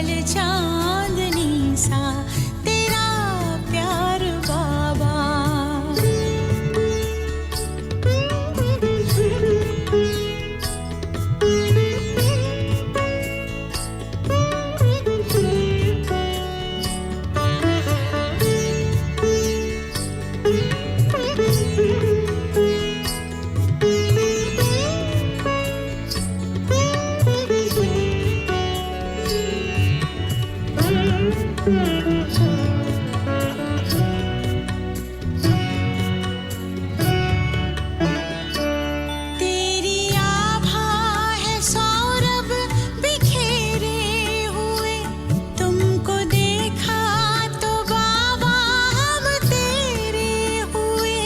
पल चांदनी सा तेरा प्यार बाबा। तेरी आभा है सौरभ बिखेरे हुए, तुमको देखा तो बाबा हम तेरे हुए।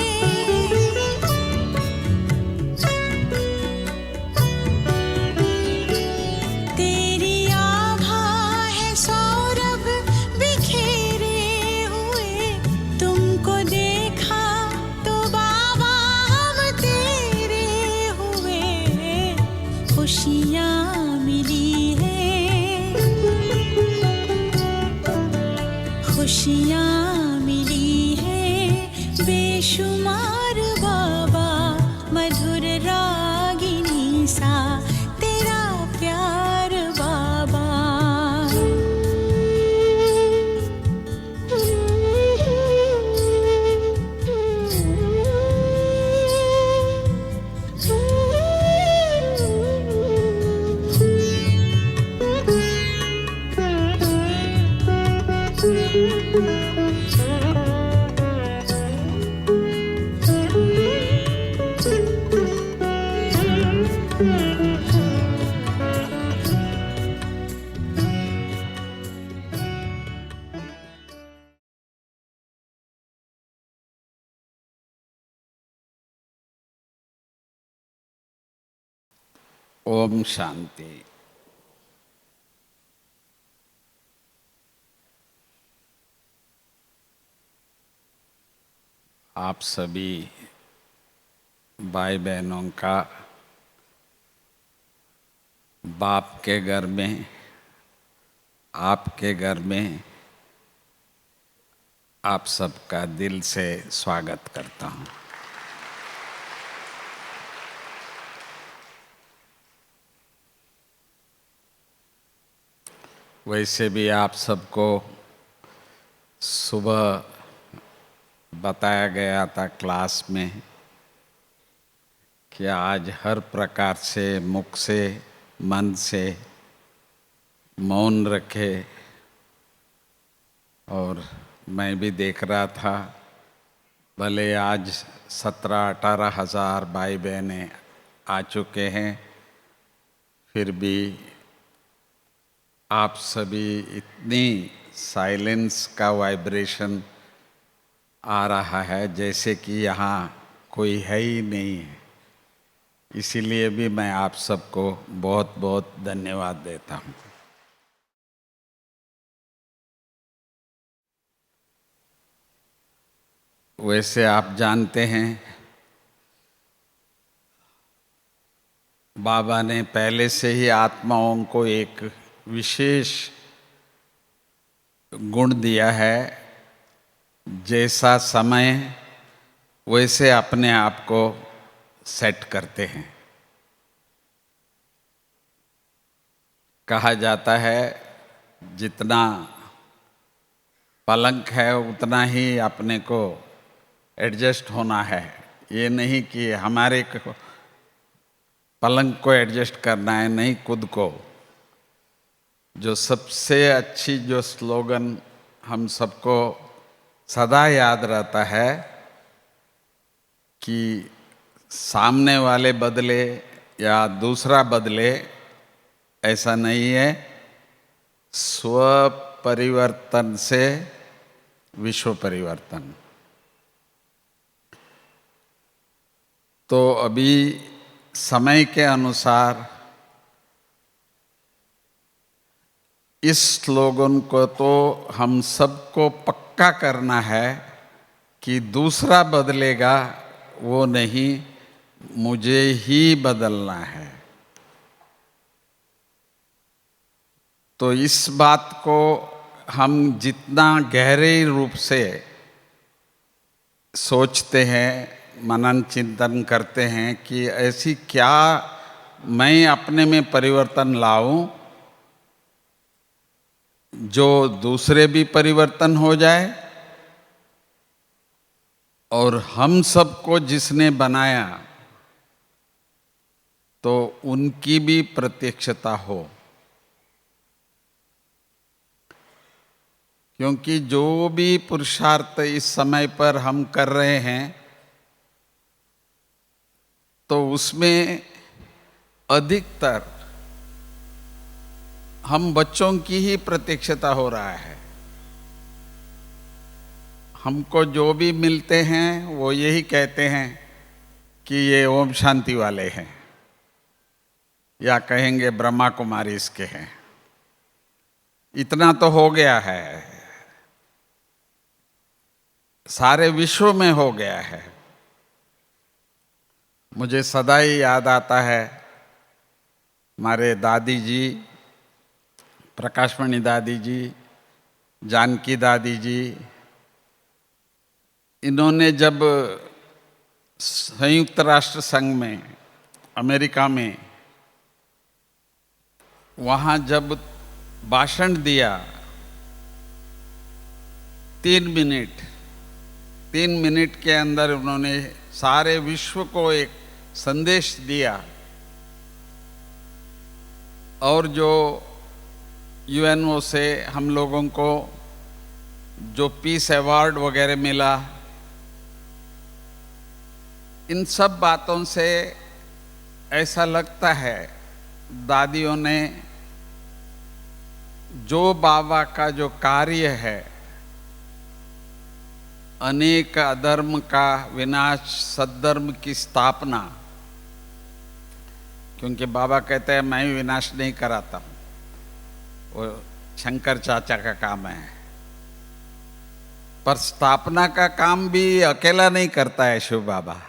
तेरी आभा है सौरभ बिखेरे हुए, तुमको देखा तो बाबा हम तेरे हुए। खुशियाँ मिली है, खुशियाँ मिली है बेशुमार बाबा। मधुर रागिनी सा तेरा प्यार बाबा। ओम शांति। आप सभी भाई बहनों का बाप के घर में, आपके घर में आप सबका दिल से स्वागत करता हूँ। वैसे भी आप सबको सुबह बताया गया था क्लास में कि आज हर प्रकार से मुख से, मन से मौन रखे। और मैं भी देख रहा था, भले आज 17-18 हज़ार भाई बहनें आ चुके हैं, फिर भी आप सभी इतनी साइलेंस का वाइब्रेशन आ रहा है जैसे कि यहाँ कोई है ही नहीं है। इसीलिए भी मैं आप सबको बहुत बहुत धन्यवाद देता हूँ। वैसे आप जानते हैं, बाबा ने पहले से ही आत्माओं को एक विशेष गुण दिया है, जैसा समय वैसे अपने आप को सेट करते हैं। कहा जाता है जितना पलंग है उतना ही अपने को एडजस्ट होना है। ये नहीं कि हमारे को पलंग को एडजस्ट करना है, नहीं, खुद को। जो सबसे अच्छी जो स्लोगन हम सबको सदा याद रहता है कि सामने वाले बदले या दूसरा बदले, ऐसा नहीं है। स्व परिवर्तन से विश्व परिवर्तन। तो अभी समय के अनुसार इस स्लोगन को तो हम सबको पक्का करना है कि दूसरा बदलेगा वो नहीं, मुझे ही बदलना है। तो इस बात को हम जितना गहरे रूप से सोचते हैं, मनन चिंतन करते हैं कि ऐसी क्या मैं अपने में परिवर्तन लाऊं जो दूसरे भी परिवर्तन हो जाए और हम सबको जिसने बनाया तो उनकी भी प्रत्यक्षता हो। क्योंकि जो भी पुरुषार्थ इस समय पर हम कर रहे हैं तो उसमें अधिकतर हम बच्चों की ही प्रत्यक्षता हो रहा है। हमको जो भी मिलते हैं वो यही कहते हैं कि ये ओम शांति वाले हैं, या कहेंगे ब्रह्मा कुमारी इसके हैं। इतना तो हो गया है, सारे विश्व में हो गया है। मुझे सदा ही याद आता है हमारे दादी जी, प्रकाशमणि दादी जी, जानकी दादी जी, इन्होंने जब संयुक्त राष्ट्र संघ में अमेरिका में वहाँ जब भाषण दिया 3 मिनट के अंदर उन्होंने सारे विश्व को एक संदेश दिया। और जो यूएनओ से हम लोगों को जो पीस अवार्ड वगैरह मिला, इन सब बातों से ऐसा लगता है दादियों ने जो बाबा का जो कार्य है, अनेक अधर्म का विनाश, सद्धर्म की स्थापना, क्योंकि बाबा कहते हैं मैं विनाश नहीं कराता हूँ, वो शंकर चाचा का काम है, पर स्थापना का काम भी अकेला नहीं करता है शिव बाबा।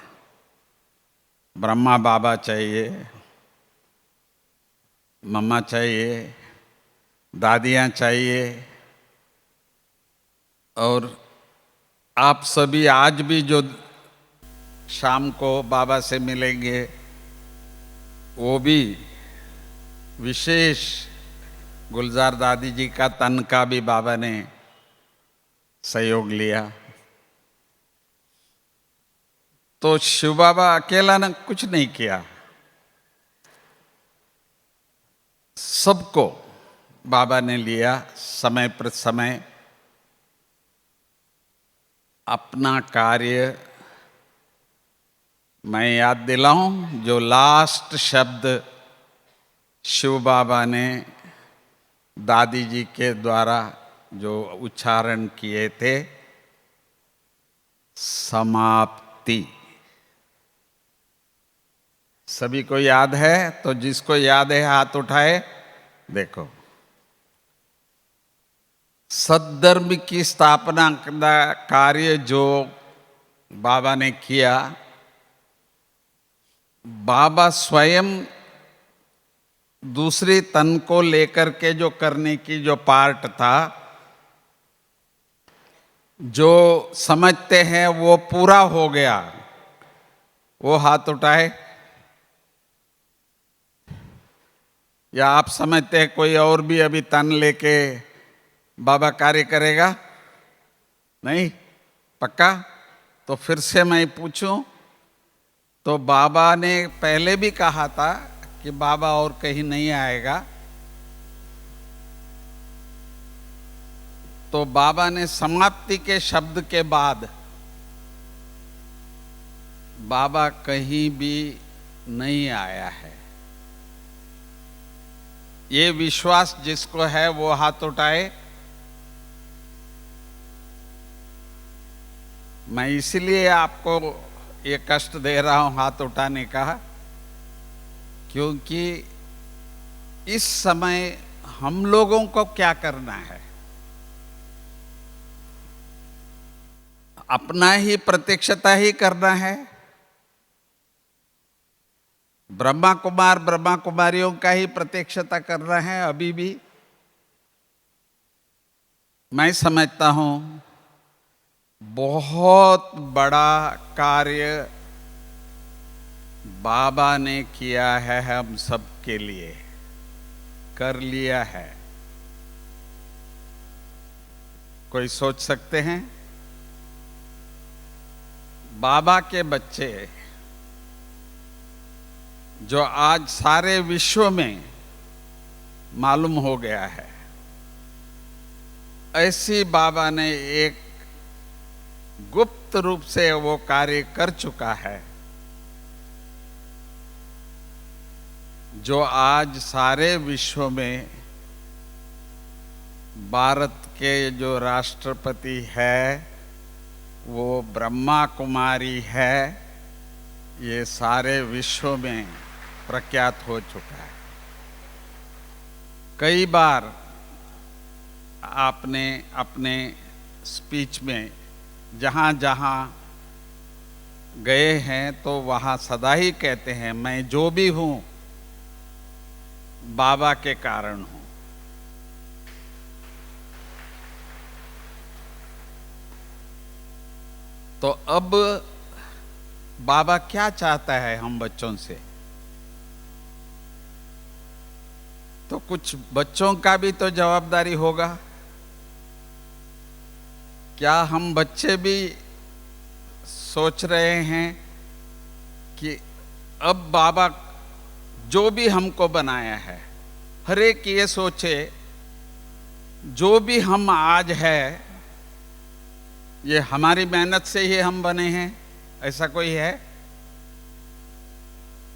ब्रह्मा बाबा चाहिए, मम्मा चाहिए, दादियाँ चाहिए, और आप सभी आज भी जो शाम को बाबा से मिलेंगे वो भी विशेष गुलजार दादी जी का तन का भी बाबा ने सहयोग लिया। तो शिव बाबा अकेला ने कुछ नहीं किया, सबको बाबा ने लिया समय पर समय। अपना कार्य मैं याद दिलाऊं, जो लास्ट शब्द शिव बाबा ने दादी जी के द्वारा जो उच्चारण किए थे, समाप्ति। सभी को याद है? तो जिसको याद है हाथ उठाए। देखो, सद्धर्म की स्थापना का कार्य जो बाबा ने किया, बाबा स्वयं दूसरे तन को लेकर के जो करने की जो पार्ट था, जो समझते हैं वो पूरा हो गया, वो हाथ उठाए। या आप समझते हैं कोई और भी अभी तन लेके बाबा कार्य करेगा? नहीं? पक्का? तो फिर से मैं पूछूं, तो बाबा ने पहले भी कहा था कि बाबा और कहीं नहीं आएगा, तो बाबा ने समाप्ति के शब्द के बाद बाबा कहीं भी नहीं आया है। ये विश्वास जिसको है वो हाथ उठाए। मैं इसलिए आपको ये कष्ट दे रहा हूं हाथ उठाने का, क्योंकि इस समय हम लोगों को क्या करना है? अपना ही प्रत्यक्षता ही करना है। ब्रह्मा कुमार ब्रह्मा कुमारियों का ही प्रत्यक्षता करना है अभी भी। मैं समझता हूँ बहुत बड़ा कार्य बाबा ने किया है, हम सब के लिए कर लिया है। कोई सोच सकते हैं, बाबा के बच्चे जो आज सारे विश्व में मालूम हो गया है, ऐसी बाबा ने एक गुप्त रूप से वो कार्य कर चुका है जो आज सारे विश्व में भारत के जो राष्ट्रपति है वो ब्रह्मा कुमारी है, ये सारे विश्व में प्रख्यात हो चुका है। कई बार आपने अपने स्पीच में जहाँ जहाँ गए हैं तो वहाँ सदा ही कहते हैं, मैं जो भी हूँ बाबा के कारण हूँ। तो अब बाबा क्या चाहता है हम बच्चों से? तो कुछ बच्चों का भी तो जवाबदारी होगा। क्या हम बच्चे भी सोच रहे हैं कि अब बाबा जो भी हमको बनाया है, हर एक ये सोचे जो भी हम आज है ये हमारी मेहनत से ही हम बने हैं, ऐसा कोई है?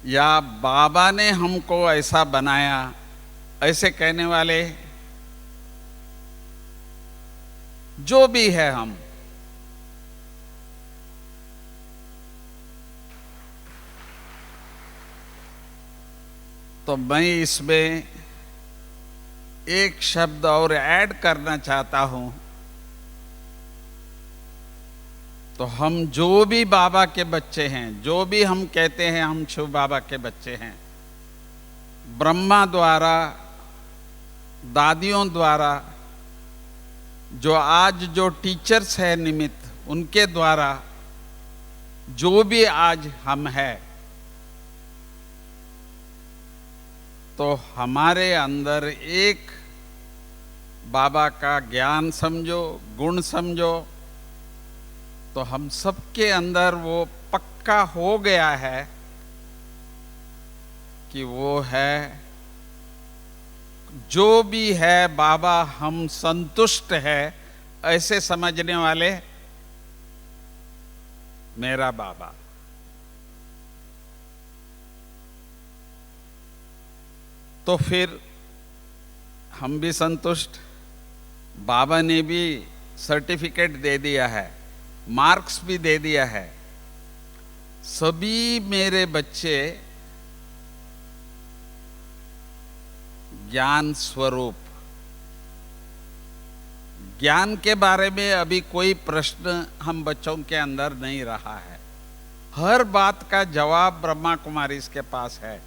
या बाबा ने हमको ऐसा बनाया, ऐसे कहने वाले जो भी है हम? तो मैं इसमें एक शब्द और ऐड करना चाहता हूं। तो हम जो भी बाबा के बच्चे हैं, जो भी हम कहते हैं हम शिव बाबा के बच्चे हैं, ब्रह्मा द्वारा, दादियों द्वारा, जो आज जो टीचर्स है निमित्त, उनके द्वारा जो भी आज हम हैं, तो हमारे अंदर एक बाबा का ज्ञान समझो, गुण समझो, तो हम सबके अंदर वो पक्का हो गया है कि वो है, जो भी है बाबा हम संतुष्ट है, ऐसे समझने वाले मेरा बाबा। तो फिर हम भी संतुष्ट। बाबा ने भी सर्टिफिकेट दे दिया है, मार्क्स भी दे दिया है। सभी मेरे बच्चे ज्ञान स्वरूप, ज्ञान के बारे में अभी कोई प्रश्न हम बच्चों के अंदर नहीं रहा है। हर बात का जवाब ब्रह्मा कुमारी इसके पास है।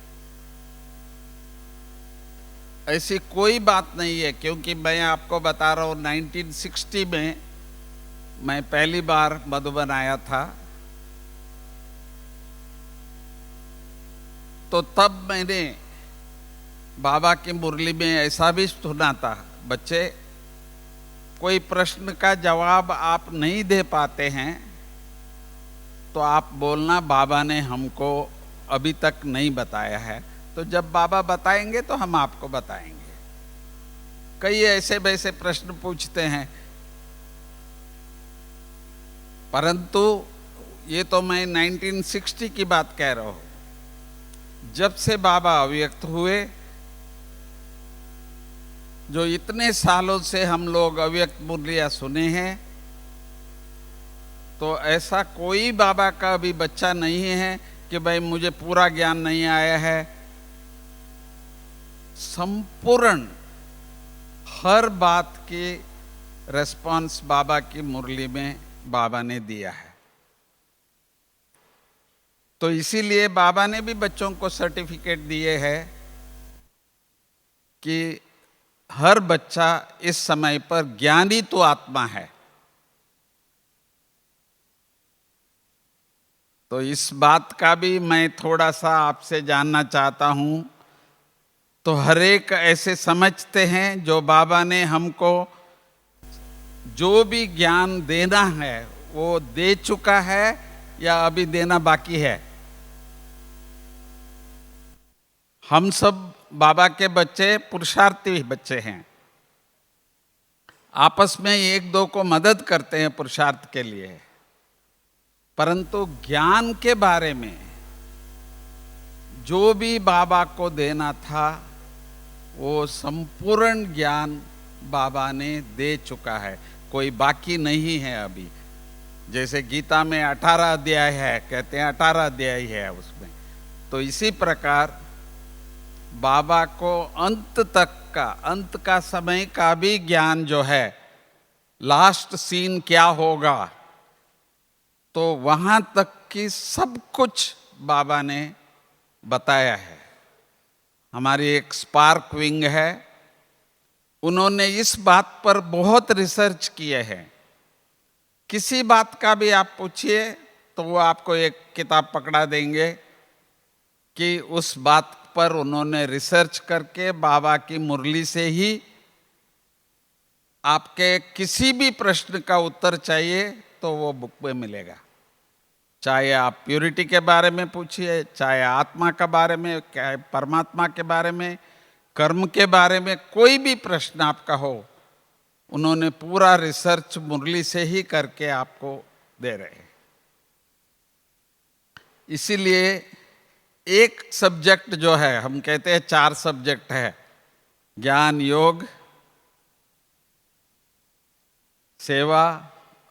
ऐसी कोई बात नहीं है, क्योंकि मैं आपको बता रहा हूँ 1960 में मैं पहली बार मधुबन आया था, तो तब मैंने बाबा की मुरली में ऐसा भी सुना था, बच्चे कोई प्रश्न का जवाब आप नहीं दे पाते हैं तो आप बोलना बाबा ने हमको अभी तक नहीं बताया है, तो जब बाबा बताएंगे तो हम आपको बताएंगे। कई ऐसे वैसे प्रश्न पूछते हैं, परंतु ये तो मैं 1960 की बात कह रहा हूँ। जब से बाबा अव्यक्त हुए, जो इतने सालों से हम लोग अव्यक्त मुरलियाँ सुने हैं, तो ऐसा कोई बाबा का अभी बच्चा नहीं है कि भाई मुझे पूरा ज्ञान नहीं आया है। संपूर्ण हर बात की रेस्पॉन्स बाबा की मुरली में बाबा ने दिया है। तो इसीलिए बाबा ने भी बच्चों को सर्टिफिकेट दिए हैं कि हर बच्चा इस समय पर ज्ञानी तो आत्मा है। तो इस बात का भी मैं थोड़ा सा आपसे जानना चाहता हूं। तो हर एक ऐसे समझते हैं जो बाबा ने हमको जो भी ज्ञान देना है वो दे चुका है या अभी देना बाकी है? हम सब बाबा के बच्चे पुरुषार्थी बच्चे हैं, आपस में एक दो को मदद करते हैं पुरुषार्थ के लिए, परंतु ज्ञान के बारे में जो भी बाबा को देना था वो संपूर्ण ज्ञान बाबा ने दे चुका है, कोई बाकी नहीं है अभी। जैसे गीता में 18 अध्याय है, कहते हैं 18 अध्याय है उसमें, तो इसी प्रकार बाबा को अंत तक का, अंत का समय का भी ज्ञान जो है, लास्ट सीन क्या होगा, तो वहां तक की सब कुछ बाबा ने बताया है। हमारी एक स्पार्क विंग है, उन्होंने इस बात पर बहुत रिसर्च किए हैं। किसी बात का भी आप पूछिए तो वो आपको एक किताब पकड़ा देंगे कि उस बात पर उन्होंने रिसर्च करके बाबा की मुरली से ही आपके किसी भी प्रश्न का उत्तर चाहिए तो वो बुक में मिलेगा। चाहे आप प्योरिटी के बारे में पूछिए, चाहे आत्मा के बारे में, चाहे परमात्मा के बारे में, कर्म के बारे में, कोई भी प्रश्न आपका हो, उन्होंने पूरा रिसर्च मुरली से ही करके आपको दे रहे हैं। इसीलिए एक सब्जेक्ट जो है, हम कहते हैं 4 सब्जेक्ट है, ज्ञान, योग, सेवा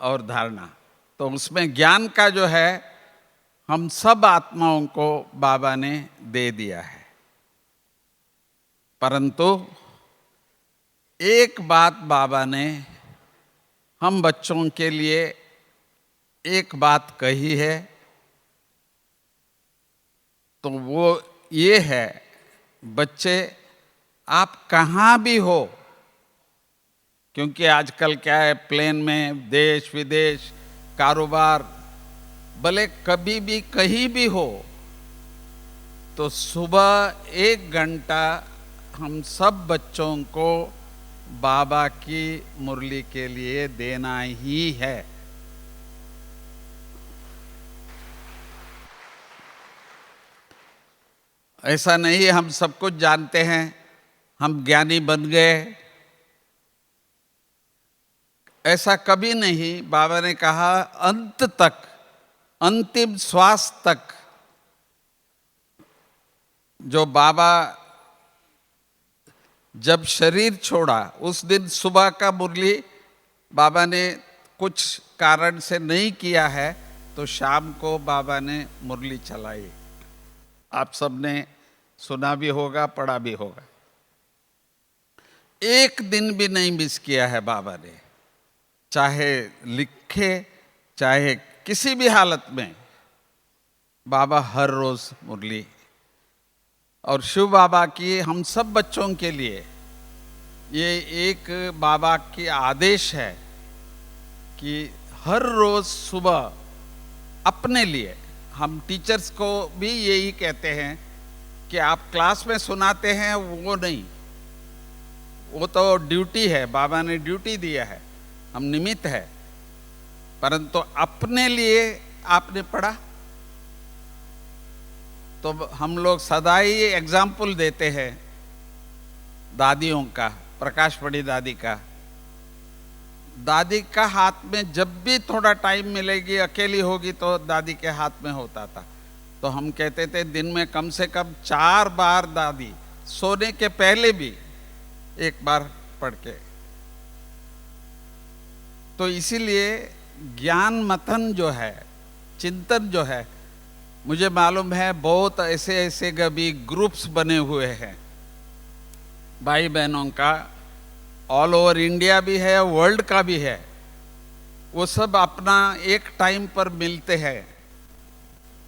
और धारणा। तो उसमें ज्ञान का जो है हम सब आत्माओं को बाबा ने दे दिया है, परंतु एक बात बाबा ने हम बच्चों के लिए एक बात कही है, तो वो ये है, बच्चे आप कहाँ भी हो, क्योंकि आजकल क्या है, प्लेन में देश विदेश कारोबार, भले कभी भी कहीं भी हो, तो सुबह 1 घंटा हम सब बच्चों को बाबा की मुरली के लिए देना ही है। ऐसा नहीं हम सब कुछ जानते हैं, हम ज्ञानी बन गए, ऐसा कभी नहीं। बाबा ने कहा अंत तक, अंतिम श्वास तक, जो बाबा जब शरीर छोड़ा उस दिन सुबह का मुरली बाबा ने कुछ कारण से नहीं किया है, तो शाम को बाबा ने मुरली चलाई। आप सबने सुना भी होगा, पढ़ा भी होगा। एक दिन भी नहीं मिस किया है बाबा ने, चाहे लिखे चाहे किसी भी हालत में, बाबा हर रोज मुरली। और शिव बाबा की हम सब बच्चों के लिए ये एक बाबा की आदेश है कि हर रोज सुबह अपने लिए, हम टीचर्स को भी यही कहते हैं कि आप क्लास में सुनाते हैं वो नहीं, वो तो ड्यूटी है, बाबा ने ड्यूटी दिया है, हम निमित्त है, परंतु अपने लिए आपने पढ़ा। तो हम लोग सदा ही एग्जाम्पल देते हैं दादियों का, प्रकाश पड़ी दादी का। दादी का हाथ में जब भी थोड़ा टाइम मिलेगी, अकेली होगी तो दादी के हाथ में होता था, तो हम कहते थे दिन में कम से कम 4 बार दादी सोने के पहले भी 1 बार पढ़ के। तो इसीलिए ज्ञान मंथन जो है, चिंतन जो है, मुझे मालूम है बहुत ऐसे ऐसे कभी ग्रुप्स बने हुए हैं भाई बहनों का, ऑल ओवर इंडिया भी है, वर्ल्ड का भी है। वो सब अपना एक टाइम पर मिलते हैं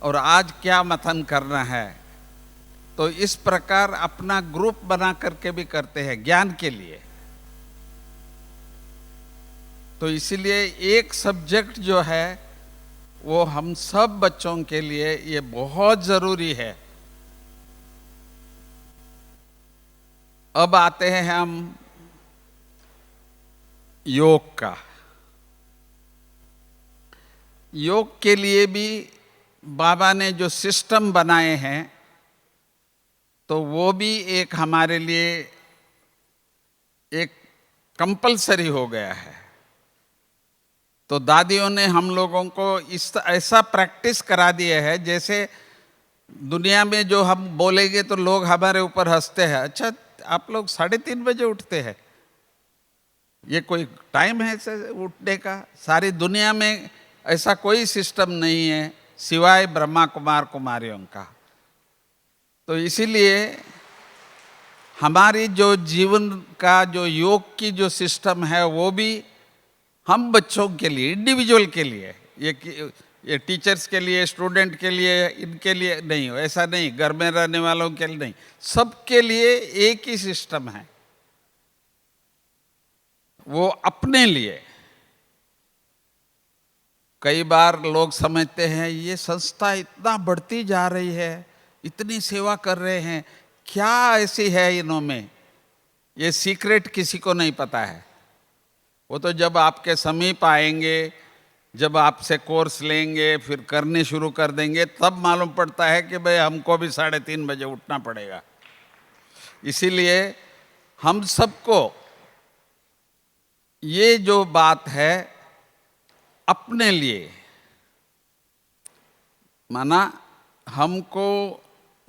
और आज क्या मंथन करना है, तो इस प्रकार अपना ग्रुप बना करके भी करते हैं ज्ञान के लिए। तो इसीलिए एक सब्जेक्ट जो है वो हम सब बच्चों के लिए ये बहुत जरूरी है। अब आते हैं हम योग का। योग के लिए भी बाबा ने जो सिस्टम बनाए हैं तो वो भी एक हमारे लिए एक कंपलसरी हो गया है। तो दादियों ने हम लोगों को इस ऐसा प्रैक्टिस करा दिया है, जैसे दुनिया में जो हम बोलेंगे तो लोग हमारे ऊपर हंसते हैं, अच्छा आप लोग 3:30 बजे उठते हैं, ये कोई टाइम है उठने का? सारी दुनिया में ऐसा कोई सिस्टम नहीं है सिवाय ब्रह्मा कुमार कुमारियों का। तो इसीलिए हमारी जो जीवन का जो योग की जो सिस्टम है वो भी हम बच्चों के लिए, इंडिविजुअल के लिए, ये टीचर्स के लिए, स्टूडेंट के लिए, इनके लिए नहीं हो, ऐसा नहीं, घर में रहने वालों के लिए नहीं, सबके लिए एक ही सिस्टम है, वो अपने लिए। कई बार लोग समझते हैं ये संस्था इतना बढ़ती जा रही है, इतनी सेवा कर रहे हैं, क्या ऐसी है इनमें? ये सीक्रेट किसी को नहीं पता है। वो तो जब आपके समीप आएंगे, जब आपसे कोर्स लेंगे, फिर करने शुरू कर देंगे, तब मालूम पड़ता है कि भाई हमको भी 3:30 बजे उठना पड़ेगा। इसीलिए हम सबको ये जो बात है अपने लिए, माना हमको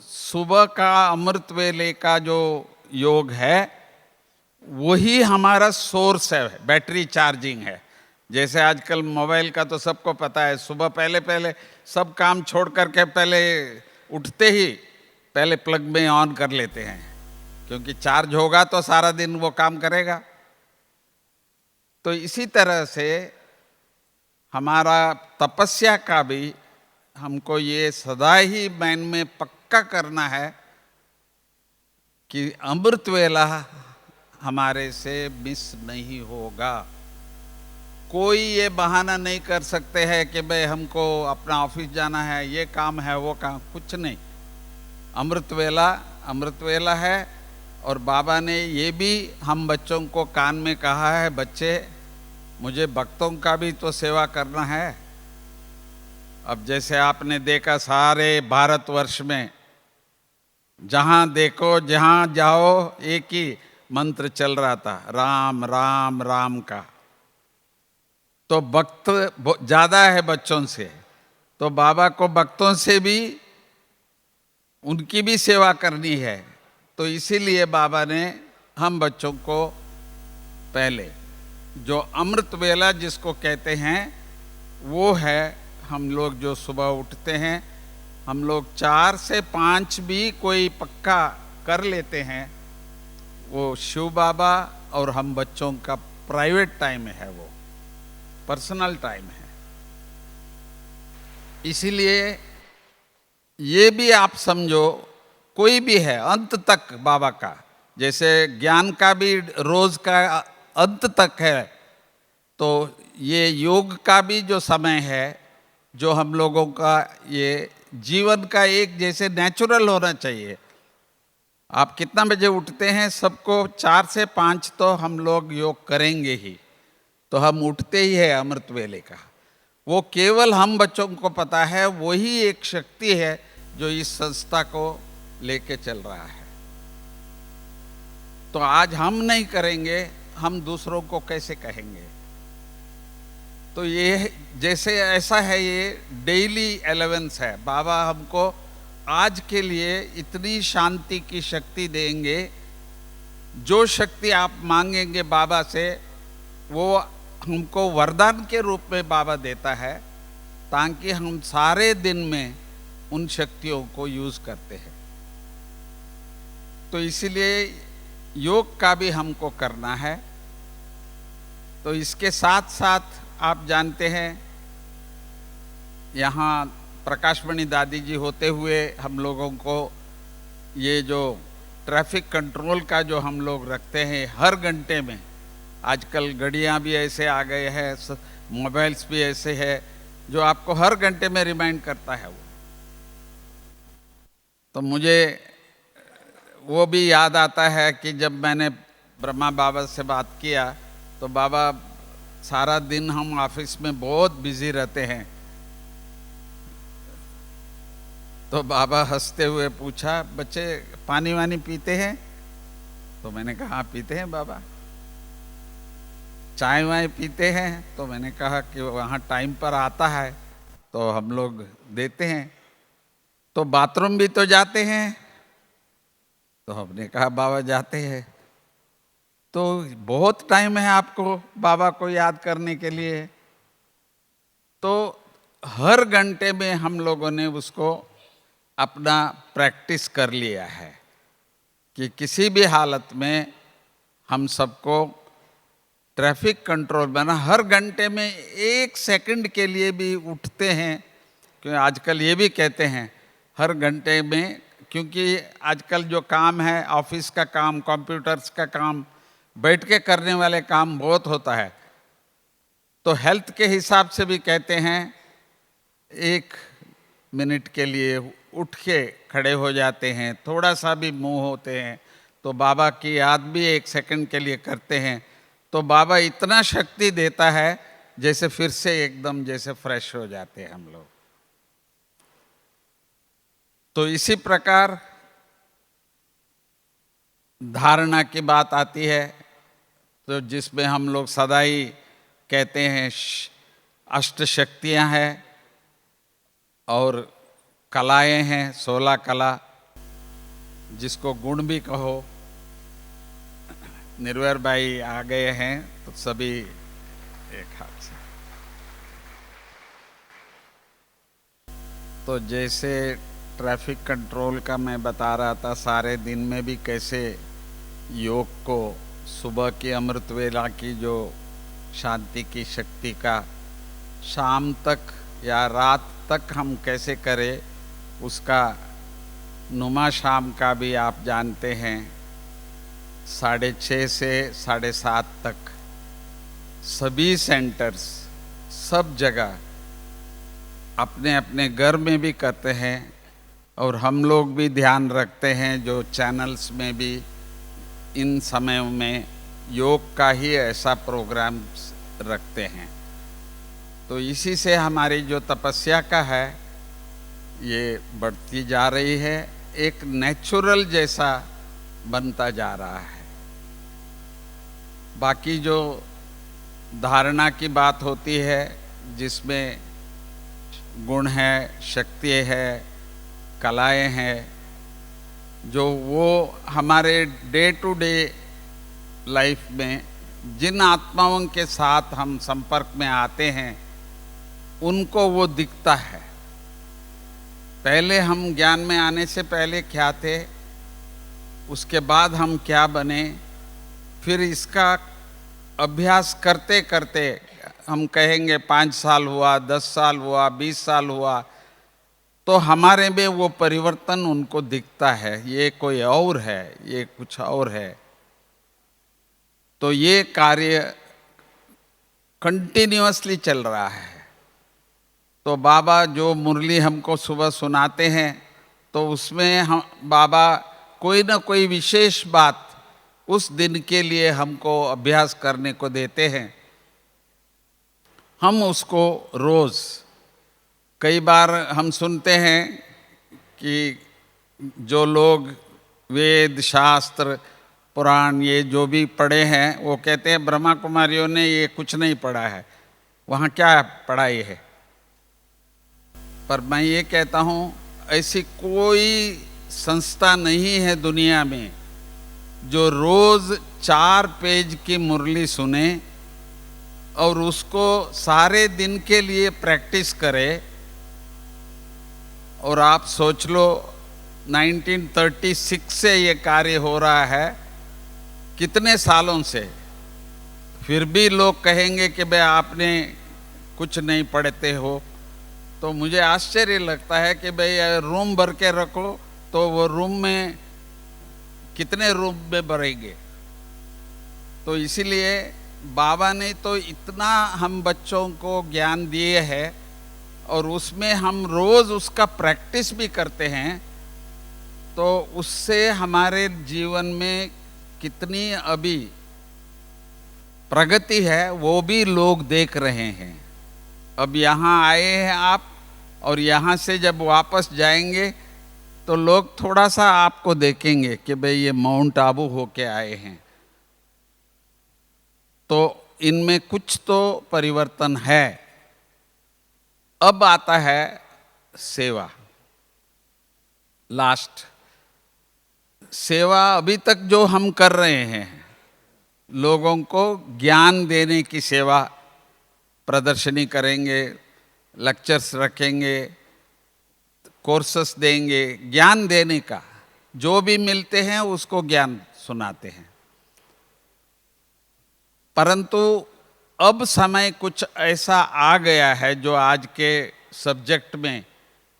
सुबह का अमृत वेले का जो योग है वही हमारा सोर्स है, बैटरी चार्जिंग है। जैसे आजकल मोबाइल का तो सबको पता है, सुबह पहले पहले सब काम छोड़ करके पहले उठते ही पहले प्लग में ऑन कर लेते हैं, क्योंकि चार्ज होगा तो सारा दिन वो काम करेगा। तो इसी तरह से हमारा तपस्या का भी हमको ये सदा ही मन में पक्का करना है कि अमृत वेला हमारे से मिस नहीं होगा। कोई ये बहाना नहीं कर सकते हैं कि भाई हमको अपना ऑफिस जाना है, ये काम है, वो काम, कुछ नहीं। अमृत वेला है। और बाबा ने ये भी हम बच्चों को कान में कहा है, बच्चे मुझे भक्तों का भी तो सेवा करना है। अब जैसे आपने देखा सारे भारतवर्ष में जहाँ देखो जहाँ जाओ एक ही मंत्र चल रहा था, राम राम राम का। तो भक्त ज़्यादा है बच्चों से, तो बाबा को भक्तों से भी उनकी भी सेवा करनी है। तो इसीलिए बाबा ने हम बच्चों को पहले जो अमृत वेला जिसको कहते हैं वो है, हम लोग जो सुबह उठते हैं, हम लोग 4 से 5 भी कोई पक्का कर लेते हैं, वो शिव बाबा और हम बच्चों का प्राइवेट टाइम है, वो पर्सनल टाइम है। इसीलिए ये भी आप समझो, कोई भी है अंत तक बाबा का, जैसे ज्ञान का भी रोज का अंत तक है, तो ये योग का भी जो समय है, जो हम लोगों का ये जीवन का एक जैसे नेचुरल होना चाहिए। आप कितना बजे उठते हैं, सबको 4 से 5 तो हम लोग योग करेंगे ही, तो हम उठते ही है अमृत वेले का। वो केवल हम बच्चों को पता है, वही एक शक्ति है जो इस संस्था को लेके चल रहा है। तो आज हम नहीं करेंगे, हम दूसरों को कैसे कहेंगे? तो ये जैसे ऐसा है, ये डेली एलेवेंस है। बाबा हमको आज के लिए इतनी शांति की शक्ति देंगे, जो शक्ति आप मांगेंगे बाबा से वो हमको वरदान के रूप में बाबा देता है, ताकि हम सारे दिन में उन शक्तियों को यूज़ करते हैं। तो इसीलिए योग का भी हमको करना है। तो इसके साथ साथ आप जानते हैं, यहाँ प्रकाशमणि दादी जी होते हुए हम लोगों को ये जो ट्रैफिक कंट्रोल का जो हम लोग रखते हैं हर घंटे में, आजकल घड़ियाँ भी ऐसे आ गए हैं, मोबाइल्स भी ऐसे है जो आपको हर घंटे में रिमाइंड करता है वो। तो मुझे वो भी याद आता है कि जब मैंने ब्रह्मा बाबा से बात किया तो बाबा सारा दिन हम ऑफिस में बहुत बिजी रहते हैं, तो बाबा हंसते हुए पूछा, बच्चे पानी वानी पीते हैं? तो मैंने कहा हाँ पीते हैं बाबा। चाय वाय पीते हैं? तो मैंने कहा कि वहाँ टाइम पर आता है तो हम लोग देते हैं। तो बाथरूम भी तो जाते हैं? तो हमने कहा बाबा जाते हैं। तो बहुत टाइम है आपको बाबा को याद करने के लिए। तो हर घंटे में हम लोगों ने उसको अपना प्रैक्टिस कर लिया है कि किसी भी हालत में हम सबको ट्रैफिक कंट्रोल बना, हर घंटे में 1 सेकंड के लिए भी उठते हैं। क्योंकि आजकल ये भी कहते हैं हर घंटे में, क्योंकि आजकल जो काम है ऑफिस का काम, कंप्यूटर्स का काम, बैठ के करने वाले काम बहुत होता है, तो हेल्थ के हिसाब से भी कहते हैं 1 मिनट के लिए उठ के खड़े हो जाते हैं, थोड़ा सा भी मुंह होते हैं तो बाबा की याद भी 1 सेकंड के लिए करते हैं, तो बाबा इतना शक्ति देता है जैसे फिर से एकदम जैसे फ्रेश हो जाते हैं हम लोग। तो इसी प्रकार धारणा की बात आती है, तो जिसमें हम लोग सदा ही कहते हैं 8 शक्तियां हैं और कलाएं हैं, 16 कला, जिसको गुण भी कहो। निर्वैर भाई आ गए हैं तो सभी एक हाथ से। तो जैसे ट्रैफिक कंट्रोल का मैं बता रहा था, सारे दिन में भी कैसे योग को सुबह की अमृत वेला की जो शांति की शक्ति का शाम तक या रात तक हम कैसे करें, उसका नुमा शाम का भी आप जानते हैं 6:30 से 7:30 तक सभी सेंटर्स सब जगह अपने अपने घर में भी करते हैं, और हम लोग भी ध्यान रखते हैं जो चैनल्स में भी इन समयों में योग का ही ऐसा प्रोग्राम रखते हैं। तो इसी से हमारी जो तपस्या का है ये बढ़ती जा रही है, एक नेचुरल जैसा बनता जा रहा है। बाकी जो धारणा की बात होती है जिसमें गुण है, शक्ति है, कलाएं हैं, जो वो हमारे डे टू डे लाइफ में जिन आत्माओं के साथ हम संपर्क में आते हैं उनको वो दिखता है। पहले हम ज्ञान में आने से पहले क्या थे, उसके बाद हम क्या बने, फिर इसका अभ्यास करते करते हम कहेंगे 5 साल हुआ, 10 साल हुआ, 20 साल हुआ, तो हमारे में वो परिवर्तन उनको दिखता है, ये कोई और है, ये कुछ और है। तो ये कार्य कंटिन्यूअसली चल रहा है। तो बाबा जो मुरली हमको सुबह सुनाते हैं तो उसमें हम बाबा कोई ना कोई विशेष बात उस दिन के लिए हमको अभ्यास करने को देते हैं। हम उसको रोज़, कई बार हम सुनते हैं कि जो लोग वेद शास्त्र पुराण ये जो भी पढ़े हैं वो कहते हैं ब्रह्मा कुमारियों ने ये कुछ नहीं पढ़ा है, वहाँ क्या पढ़ाई है। पर मैं ये कहता हूँ ऐसी कोई संस्था नहीं है दुनिया में जो रोज़ 4 पेज की मुरली सुने और उसको सारे दिन के लिए प्रैक्टिस करे। और आप सोच लो 1936 से ये कार्य हो रहा है, कितने सालों से, फिर भी लोग कहेंगे कि भाई आपने कुछ नहीं पढ़ते हो। तो मुझे आश्चर्य लगता है कि भाई रूम भर के रखो तो वो रूम में कितने रूम में भरेंगे। तो इसीलिए बाबा ने तो इतना हम बच्चों को ज्ञान दिए है और उसमें हम रोज उसका प्रैक्टिस भी करते हैं, तो उससे हमारे जीवन में कितनी अभी प्रगति है वो भी लोग देख रहे हैं। अब यहाँ आए हैं आप, और यहाँ से जब वापस जाएंगे तो लोग थोड़ा सा आपको देखेंगे कि भाई ये माउंट आबू होके आए हैं। तो इनमें कुछ तो परिवर्तन है। अब आता है सेवा। लास्ट सेवा अभी तक जो हम कर रहे हैं, लोगों को ज्ञान देने की सेवा, प्रदर्शनी करेंगे, लेक्चर्स रखेंगे, कोर्सेस देंगे, ज्ञान देने का, जो भी मिलते हैं उसको ज्ञान सुनाते हैं। परंतु अब समय कुछ ऐसा आ गया है जो आज के सब्जेक्ट में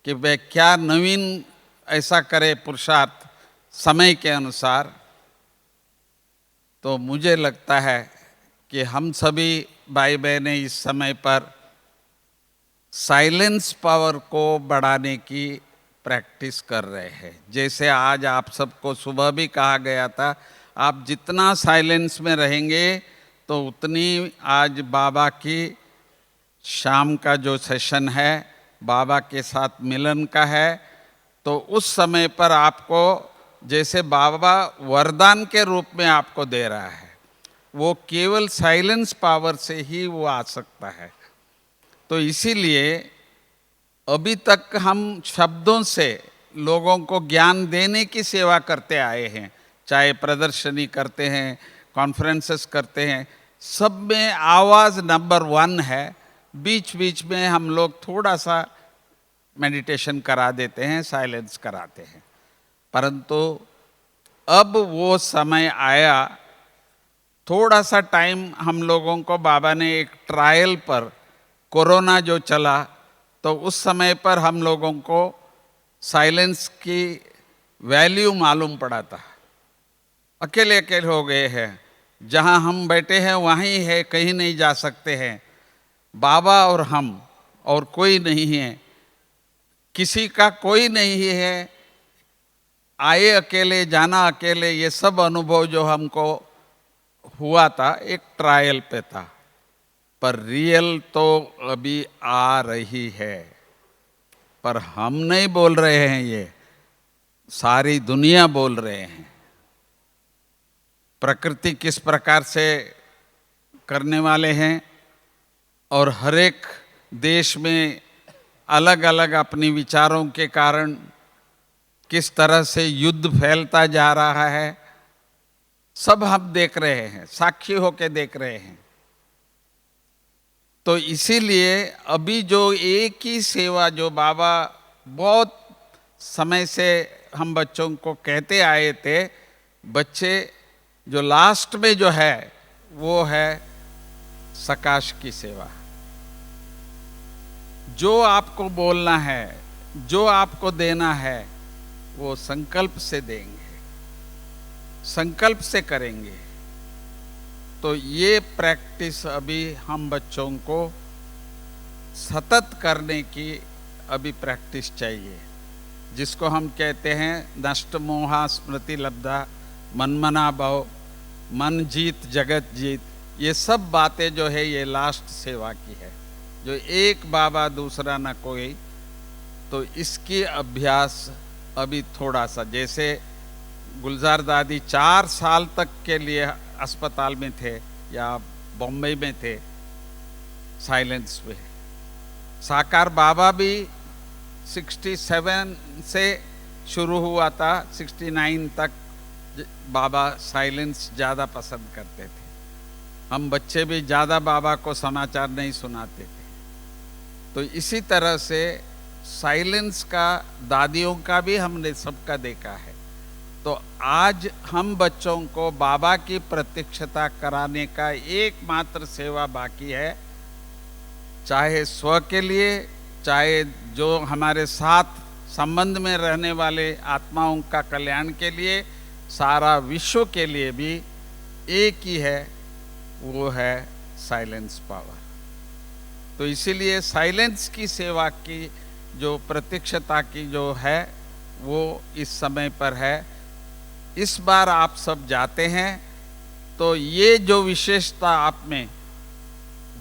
कि वह क्या नवीन ऐसा करे पुरुषार्थ समय के अनुसार। तो मुझे लगता है कि हम सभी भाई बहनें इस समय पर साइलेंस पावर को बढ़ाने की प्रैक्टिस कर रहे हैं। जैसे आज आप सबको सुबह भी कहा गया था, आप जितना साइलेंस में रहेंगे तो उतनी आज बाबा की शाम का जो सेशन है, बाबा के साथ मिलन का है, तो उस समय पर आपको जैसे बाबा वरदान के रूप में आपको दे रहा है, वो केवल साइलेंस पावर से ही वो आ सकता है। तो इसीलिए अभी तक हम शब्दों से लोगों को ज्ञान देने की सेवा करते आए हैं, चाहे प्रदर्शनी करते हैं, कॉन्फ्रेंसेस करते हैं, सब में आवाज़ नंबर 1 है। बीच बीच में हम लोग थोड़ा सा मेडिटेशन करा देते हैं, साइलेंस कराते हैं। परंतु अब वो समय आया, थोड़ा सा टाइम हम लोगों को बाबा ने एक ट्रायल पर, कोरोना जो चला तो उस समय पर हम लोगों को साइलेंस की वैल्यू मालूम पड़ा था। अकेले अकेले हो गए हैं, जहाँ हम बैठे हैं वहीं है, कहीं नहीं जा सकते हैं, बाबा और हम, और कोई नहीं है, किसी का कोई नहीं है, आए अकेले जाना अकेले, ये सब अनुभव जो हमको हुआ था एक ट्रायल पे था। पर रियल तो अभी आ रही है, पर हम नहीं बोल रहे हैं, ये सारी दुनिया बोल रहे हैं। प्रकृति किस प्रकार से करने वाले हैं, और हर एक देश में अलग अलग अपनी विचारों के कारण किस तरह से युद्ध फैलता जा रहा है, सब हम देख रहे हैं, साक्षी होके देख रहे हैं। तो इसीलिए अभी जो एक ही सेवा जो बाबा बहुत समय से हम बच्चों को कहते आए थे, बच्चे जो लास्ट में जो है वो है सकाश की सेवा। जो आपको बोलना है, जो आपको देना है, वो संकल्प से देंगे, संकल्प से करेंगे। तो ये प्रैक्टिस अभी हम बच्चों को सतत करने की अभी प्रैक्टिस चाहिए, जिसको हम कहते हैं नष्ट मोहा स्मृति लब्धा, मनमना भव, मन जीत जगत जीत। ये सब बातें जो है ये लास्ट सेवा की है, जो एक बाबा दूसरा न कोई। तो इसकी अभ्यास अभी थोड़ा सा, जैसे गुलजार दादी 4 साल तक के लिए अस्पताल में थे या बॉम्बे में थे साइलेंस में। साकार बाबा भी 67 से शुरू हुआ था, 69 तक बाबा साइलेंस ज़्यादा पसंद करते थे। हम बच्चे भी ज़्यादा बाबा को समाचार नहीं सुनाते थे। तो इसी तरह से साइलेंस का दादियों का भी हमने सबका देखा है। तो आज हम बच्चों को बाबा की प्रत्यक्षता कराने का एकमात्र सेवा बाकी है, चाहे स्व के लिए, चाहे जो हमारे साथ संबंध में रहने वाले आत्माओं का कल्याण के लिए, सारा विश्व के लिए भी एक ही है, वो है साइलेंस पावर। तो इसीलिए साइलेंस की सेवा की जो प्रत्यक्षता की जो है वो इस समय पर है। इस बार आप सब जाते हैं तो ये जो विशेषता आप में,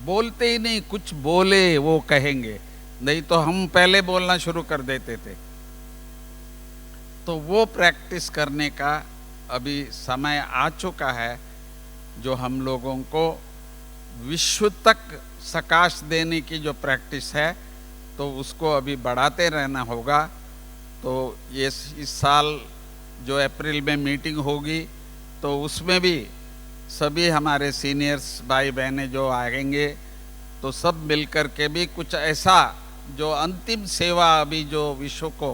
बोलते ही नहीं, कुछ बोले वो कहेंगे, नहीं तो हम पहले बोलना शुरू कर देते थे। तो वो प्रैक्टिस करने का अभी समय आ चुका है, जो हम लोगों को विश्व तक सकाश देने की जो प्रैक्टिस है, तो उसको अभी बढ़ाते रहना होगा। तो ये इस साल जो अप्रैल में मीटिंग होगी, तो उसमें भी सभी हमारे सीनियर्स भाई बहनें जो आएंगे, तो सब मिलकर के भी कुछ ऐसा जो अंतिम सेवा अभी जो विश्व को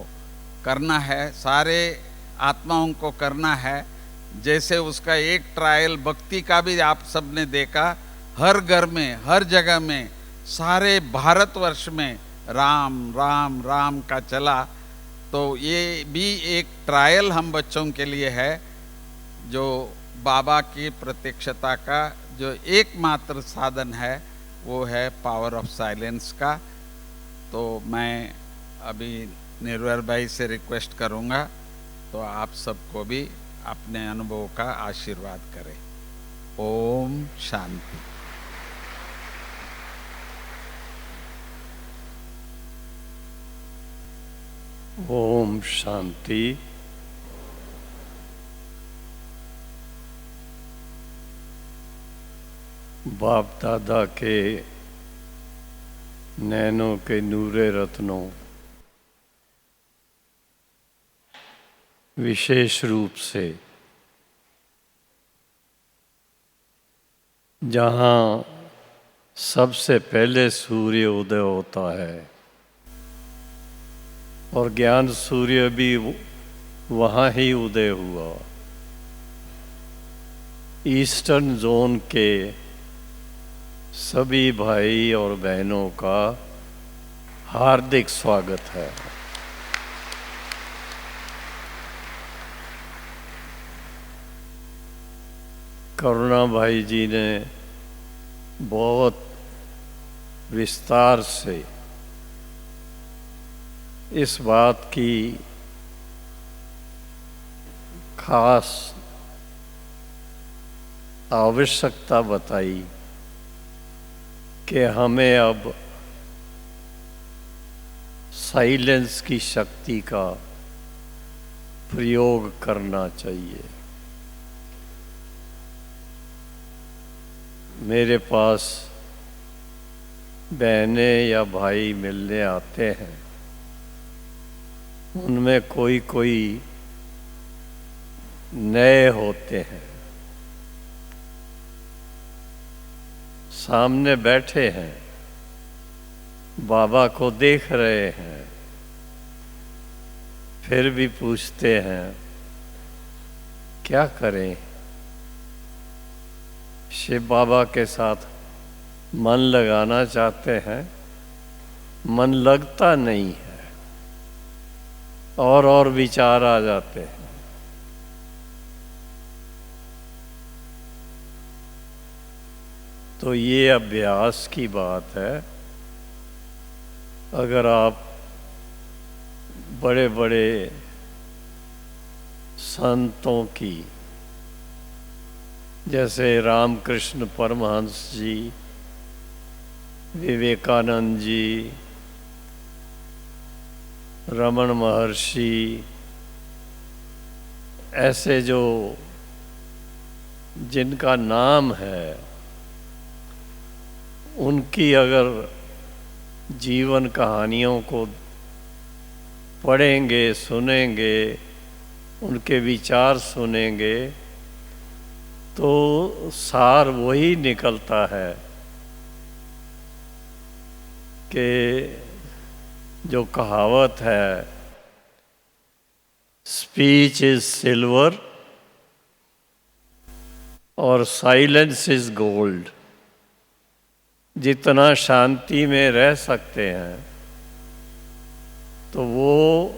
करना है, सारे आत्माओं को करना है। जैसे उसका एक ट्रायल भक्ति का भी आप सबने देखा, हर घर में, हर जगह में, सारे भारतवर्ष में राम राम राम का चला। तो ये भी एक ट्रायल हम बच्चों के लिए है, जो बाबा की प्रत्यक्षता का जो एकमात्र साधन है वो है पावर ऑफ साइलेंस का। तो मैं अभी निर्भर भाई से रिक्वेस्ट करूँगा, तो आप सबको भी अपने अनुभव का आशीर्वाद करें। ओम शांति। ओम शांति। बाप दादा के नैनों के नूरे रत्नों, विशेष रूप से जहाँ सबसे पहले सूर्य उदय होता है और ज्ञान सूर्य भी वहाँ ही उदय हुआ, ईस्टर्न जोन के सभी भाई और बहनों का हार्दिक स्वागत है। करुणा भाई जी ने बहुत विस्तार से इस बात की खास आवश्यकता बताई कि हमें अब साइलेंस की शक्ति का प्रयोग करना चाहिए। मेरे पास बहनें या भाई मिलने आते हैं, उनमें कोई कोई नए होते हैं, सामने बैठे हैं, बाबा को देख रहे हैं, फिर भी पूछते हैं क्या करें। शिव बाबा के साथ मन लगाना चाहते हैं, मन लगता नहीं है, और विचार आ जाते हैं। तो ये अभ्यास की बात है। अगर आप बड़े बड़े संतों की, जैसे रामकृष्ण परमहंस जी, विवेकानंद जी, रमन महर्षि, ऐसे जो जिनका नाम है, उनकी अगर जीवन कहानियों को पढ़ेंगे, सुनेंगे, उनके विचार सुनेंगे, तो सार वही निकलता है कि जो कहावत है, स्पीच इज सिल्वर और साइलेंस इज गोल्ड। जितना शांति में रह सकते हैं, तो वो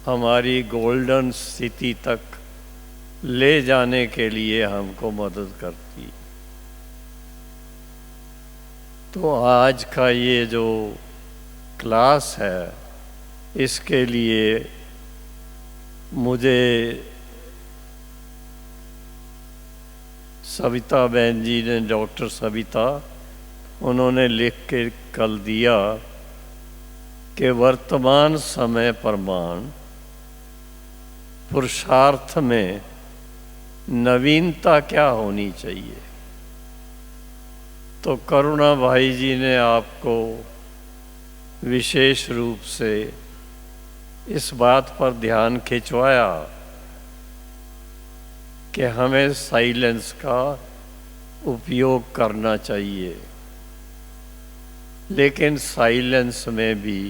हमारी गोल्डन स्थिति तक ले जाने के लिए हमको मदद करती। तो आज का ये जो क्लास है, इसके लिए मुझे सविता बहन जी ने, डॉक्टर सविता, उन्होंने लिख के कल दिया कि वर्तमान समय प्रमाण पुरुषार्थ में नवीनता क्या होनी चाहिए। तो करुणा भाई जी ने आपको विशेष रूप से इस बात पर ध्यान खिंचवाया कि हमें साइलेंस का उपयोग करना चाहिए, लेकिन साइलेंस में भी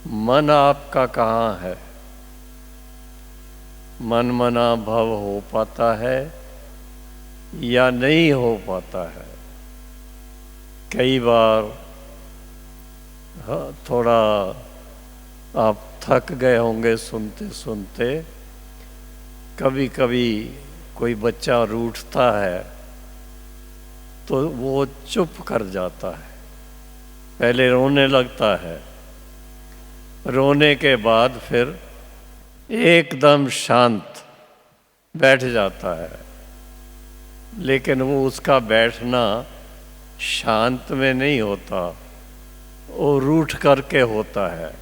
मन आपका कहाँ है? मन मना भव हो पाता है या नहीं हो पाता है? कई बार थोड़ा आप थक गए होंगे सुनते सुनते। कभी कभी कोई बच्चा रूठता है तो वो चुप कर जाता है, पहले रोने लगता है, रोने के बाद फिर एकदम शांत बैठ जाता है। लेकिन वो उसका बैठना शांत में नहीं होता, वो रूठ करके होता है।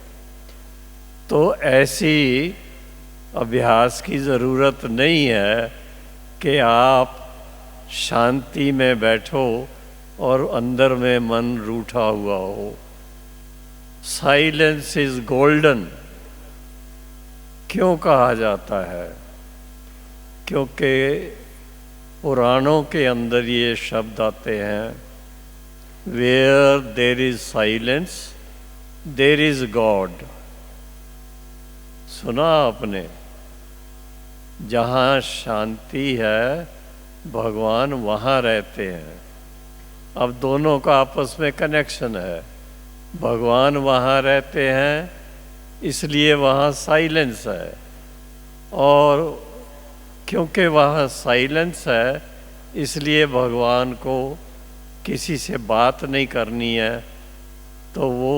तो ऐसी अभ्यास की ज़रूरत नहीं है कि आप शांति में बैठो और अंदर में मन रूठा हुआ हो। साइलेंस इज गोल्डन क्यों कहा जाता है? क्योंकि पुराणों के अंदर ये शब्द आते हैं, where there is silence there is God. सुना आपने? जहाँ शांति है भगवान वहाँ रहते हैं। अब दोनों का आपस में कनेक्शन है। भगवान वहाँ रहते हैं इसलिए वहाँ साइलेंस है, और क्योंकि वहाँ साइलेंस है इसलिए भगवान को किसी से बात नहीं करनी है, तो वो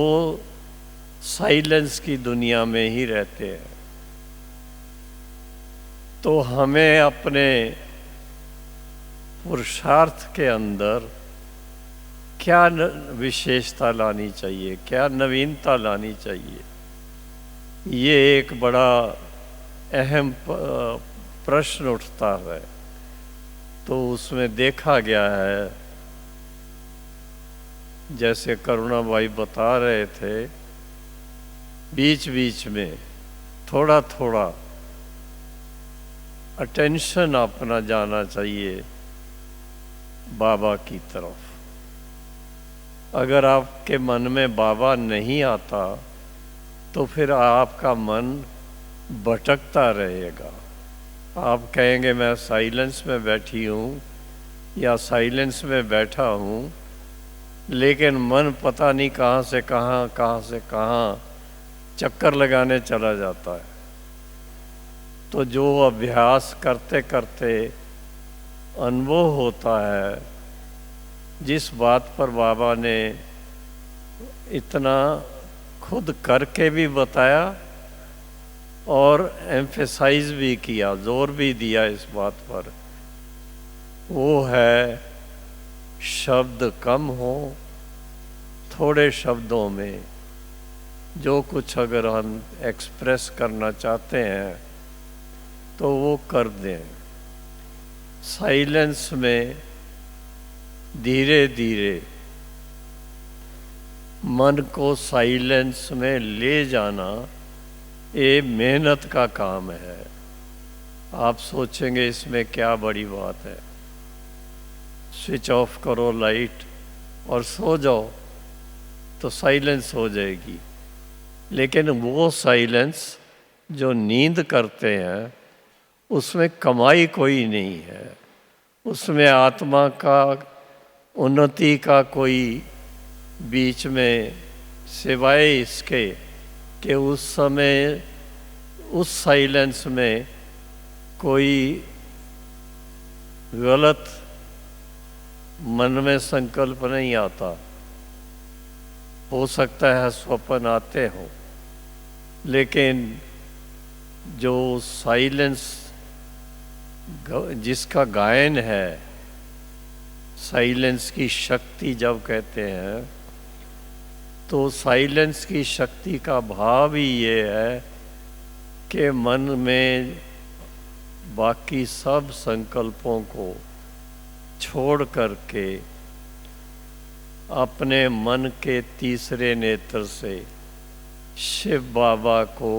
साइलेंस की दुनिया में ही रहते हैं। तो हमें अपने पुरुषार्थ के अंदर क्या विशेषता लानी चाहिए, क्या नवीनता लानी चाहिए? ये एक बड़ा अहम प्रश्न उठता है। तो उसमें देखा गया है, जैसे करुणा भाई बता रहे थे, बीच बीच में थोड़ा थोड़ा अटेंशन अपना जाना चाहिए बाबा की तरफ। अगर आपके मन में बाबा नहीं आता तो फिर आपका मन भटकता रहेगा। आप कहेंगे मैं साइलेंस में बैठी हूँ या साइलेंस में बैठा हूँ, लेकिन मन पता नहीं कहाँ से कहाँ चक्कर लगाने चला जाता है। तो जो अभ्यास करते करते अनुभव होता है, जिस बात पर बाबा ने इतना खुद करके भी बताया और एम्फेसाइज भी किया, जोर भी दिया इस बात पर, वो है शब्द कम हो, थोड़े शब्दों में जो कुछ अगर हम एक्सप्रेस करना चाहते हैं तो वो कर दें। साइलेंस में धीरे धीरे मन को साइलेंस में ले जाना ये मेहनत का काम है। आप सोचेंगे इसमें क्या बड़ी बात है, स्विच ऑफ करो लाइट और सो जाओ तो साइलेंस हो जाएगी। लेकिन वो साइलेंस जो नींद करते हैं उसमें कमाई कोई नहीं है, उसमें आत्मा का उन्नति का कोई बीच में सिवाय इसके कि उस समय उस साइलेंस में कोई गलत मन में संकल्प नहीं आता। हो सकता है स्वप्न आते हों, लेकिन जो साइलेंस जिसका गायन है, साइलेंस की शक्ति जब कहते हैं, तो साइलेंस की शक्ति का भाव ही ये है कि मन में बाकी सब संकल्पों को छोड़ करके अपने मन के तीसरे नेत्र से शिव बाबा को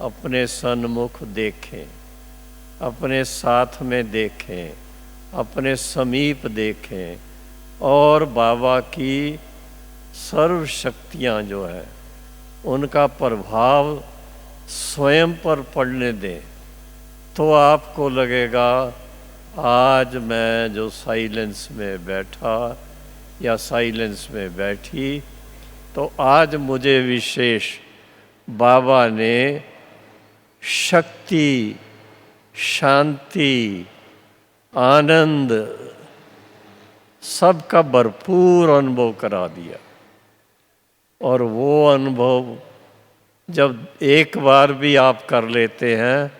अपने सन्मुख देखें, अपने साथ में देखें, अपने समीप देखें और बाबा की सर्व शक्तियाँ जो है उनका प्रभाव स्वयं पर पड़ने दें। तो आपको लगेगा आज मैं जो साइलेंस में बैठा या साइलेंस में बैठी, तो आज मुझे विशेष बाबा ने शक्ति, शांति, आनंद सबका भरपूर अनुभव करा दिया। और वो अनुभव जब एक बार भी आप कर लेते हैं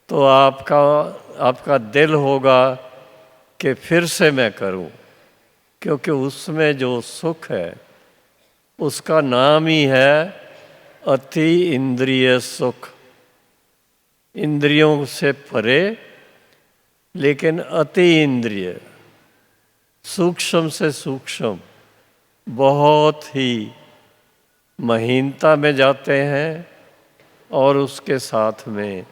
तो आपका दिल होगा कि फिर से मैं करूं, क्योंकि उसमें जो सुख है उसका नाम ही है अति इंद्रिय सुख। इंद्रियों से परे लेकिन अति इंद्रिय, सूक्ष्म से सूक्ष्म, बहुत ही महीनता में जाते हैं। और उसके साथ में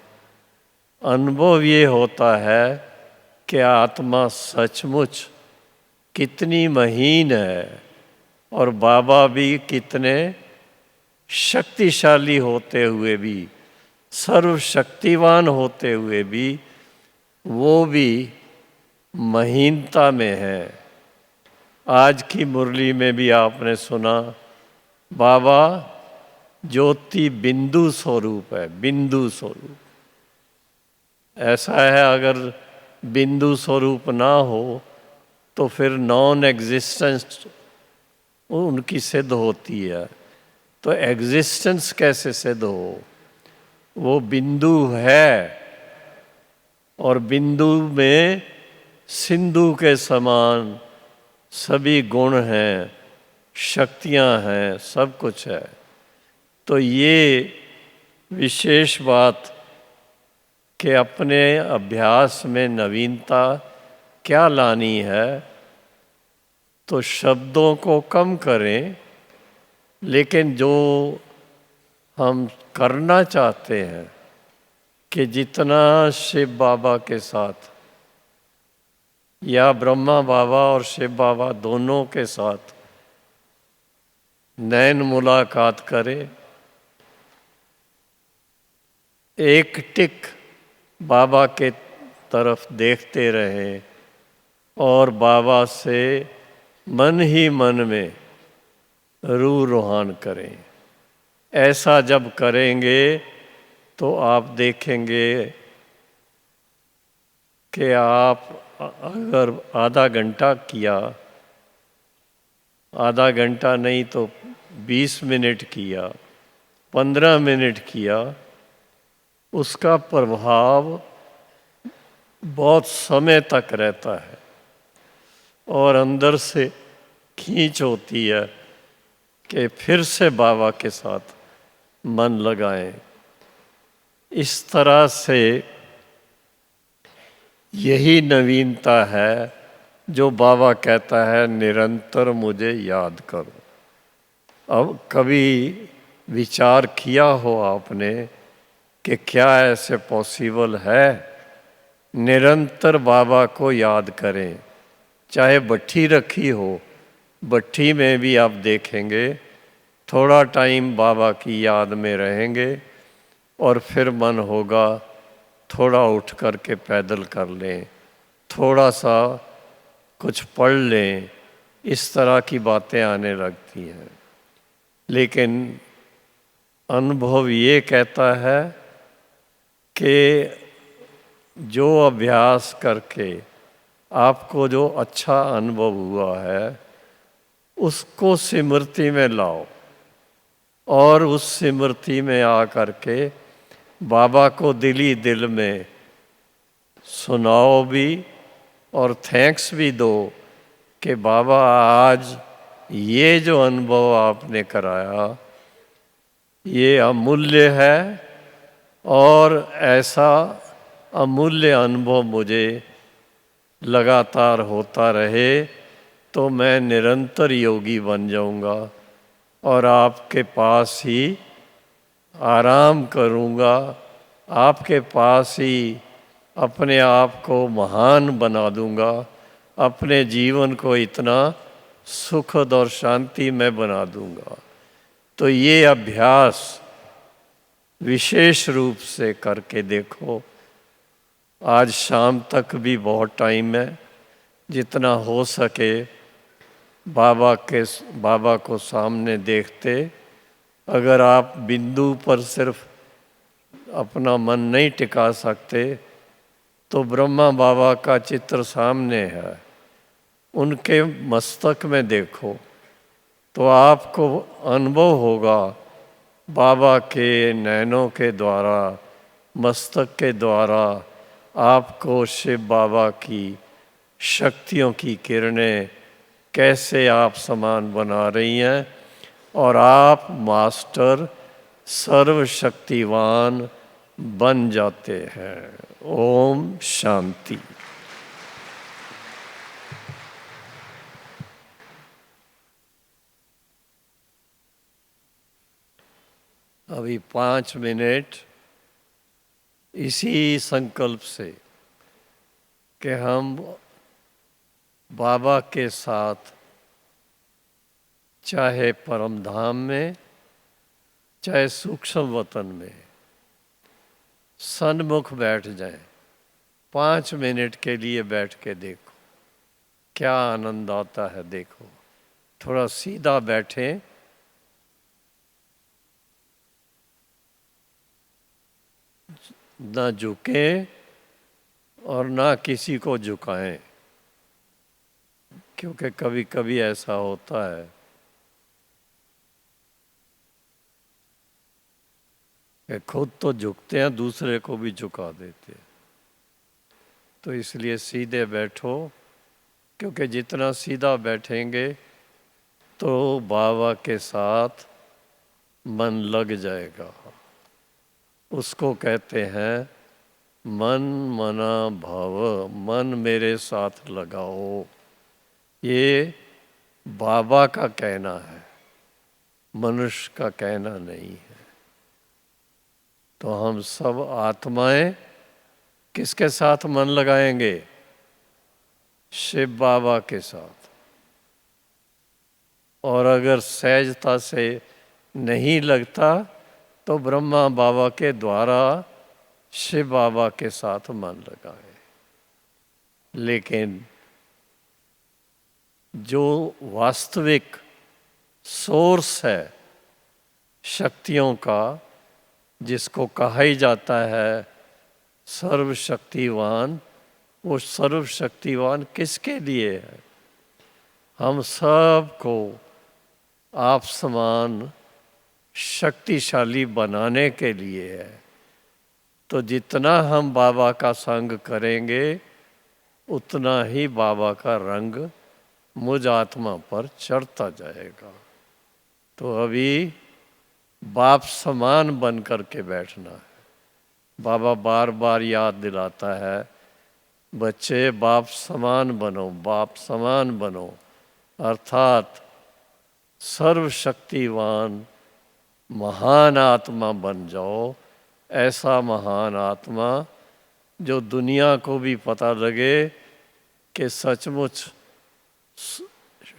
अनुभव ये होता है कि आत्मा सचमुच कितनी महीन है और बाबा भी कितने शक्तिशाली होते हुए भी, सर्वशक्तिवान होते हुए भी, वो भी महीनता में है। आज की मुरली में भी आपने सुना बाबा ज्योति बिंदु स्वरूप है, बिंदु स्वरूप। ऐसा है, अगर बिंदु स्वरूप ना हो तो फिर नॉन एग्जिस्टेंस उनकी सिद्ध होती है। तो एग्जिस्टेंस कैसे सिद्ध हो? वो बिंदु है और बिंदु में सिंधु के समान सभी गुण हैं, शक्तियां हैं, सब कुछ है। तो ये विशेष बात कि अपने अभ्यास में नवीनता क्या लानी है, तो शब्दों को कम करें, लेकिन जो हम करना चाहते हैं कि जितना शिव बाबा के साथ या ब्रह्मा बाबा और शिव बाबा दोनों के साथ नैन मुलाकात करें, एक टिक बाबा के तरफ देखते रहें और बाबा से मन ही मन में रूह रूहान करें। ऐसा जब करेंगे तो आप देखेंगे कि आप अगर आधा घंटा किया, आधा घंटा नहीं तो 20 मिनट किया, 15 मिनट किया, उसका प्रभाव बहुत समय तक रहता है और अंदर से खींच होती है कि फिर से बाबा के साथ मन लगाएं। इस तरह से यही नवीनता है जो बाबा कहता है निरंतर मुझे याद करो। अब कभी विचार किया हो आपने कि क्या ऐसे पॉसिबल है निरंतर बाबा को याद करें? चाहे भट्ठी रखी हो, भट्ठी में भी आप देखेंगे थोड़ा टाइम बाबा की याद में रहेंगे और फिर मन होगा थोड़ा उठ कर के पैदल कर लें, थोड़ा सा कुछ पढ़ लें, इस तरह की बातें आने लगती हैं। लेकिन अनुभव ये कहता है कि जो अभ्यास करके आपको जो अच्छा अनुभव हुआ है उसको स्मृति में लाओ और उस स्मृति में आकर के बाबा को दिली दिल में सुनाओ भी और थैंक्स भी दो कि बाबा आज ये जो अनुभव आपने कराया ये अमूल्य है और ऐसा अमूल्य अनुभव मुझे लगातार होता रहे तो मैं निरंतर योगी बन जाऊंगा और आपके पास ही आराम करूंगा, आपके पास ही अपने आप को महान बना दूंगा, अपने जीवन को इतना सुखद और शांति में बना दूंगा। तो ये अभ्यास विशेष रूप से करके देखो। आज शाम तक भी बहुत टाइम है, जितना हो सके बाबा को सामने देखते। अगर आप बिंदु पर सिर्फ अपना मन नहीं टिका सकते तो ब्रह्मा बाबा का चित्र सामने है, उनके मस्तक में देखो तो आपको अनुभव होगा बाबा के नैनों के द्वारा, मस्तक के द्वारा आपको शिव बाबा की शक्तियों की किरणें कैसे आप समान बना रही हैं और आप मास्टर सर्वशक्तिवान बन जाते हैं। ओम शांति। अभी 5 मिनट इसी संकल्प से कि हम बाबा के साथ चाहे परम धाम में चाहे सूक्ष्म वतन में सन्मुख बैठ जाएं। 5 मिनट के लिए बैठ के देखो क्या आनंद आता है। देखो थोड़ा सीधा बैठें, ना झुकें और ना किसी को झुकाएं, क्योंकि कभी कभी ऐसा होता है कि खुद तो झुकते हैं, दूसरे को भी झुका देते हैं। तो इसलिए सीधे बैठो, क्योंकि जितना सीधा बैठेंगे तो बाबा के साथ मन लग जाएगा। उसको कहते हैं मन मना भाव, मन मेरे साथ लगाओ। ये बाबा का कहना है, मनुष्य का कहना नहीं है। तो हम सब आत्माएं किसके साथ मन लगाएंगे? शिव बाबा के साथ। और अगर सहजता से नहीं लगता तो ब्रह्मा बाबा के द्वारा शिव बाबा के साथ मन लगाए। लेकिन जो वास्तविक सोर्स है शक्तियों का, जिसको कहा ही जाता है सर्वशक्तिवान, वो सर्वशक्तिवान किसके लिए है? हम सब को आप समान शक्तिशाली बनाने के लिए है। तो जितना हम बाबा का संग करेंगे उतना ही बाबा का रंग मुझ आत्मा पर चढ़ता जाएगा। तो अभी बाप समान बन करके बैठना है। बाबा बार बार याद दिलाता है, बच्चे बाप समान बनो, बाप समान बनो। अर्थात सर्वशक्तिवान महान आत्मा बन जाओ। ऐसा महान आत्मा जो दुनिया को भी पता लगे कि सचमुच